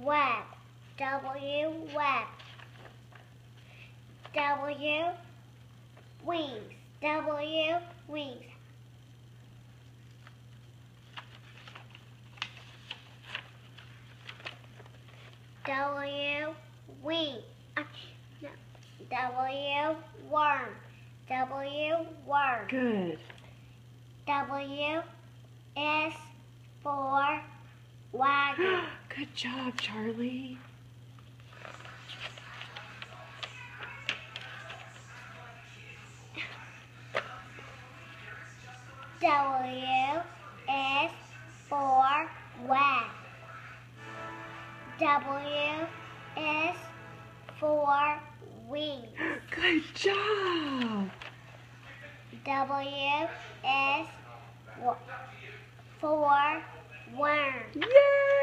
web. W, web. W, wings. W, wings. W, wing. No. W, worm. W, worm. Good. W is for wagon. Good job, Charlie. W is for web. W is for wings. Good job. W is for worm. Yay!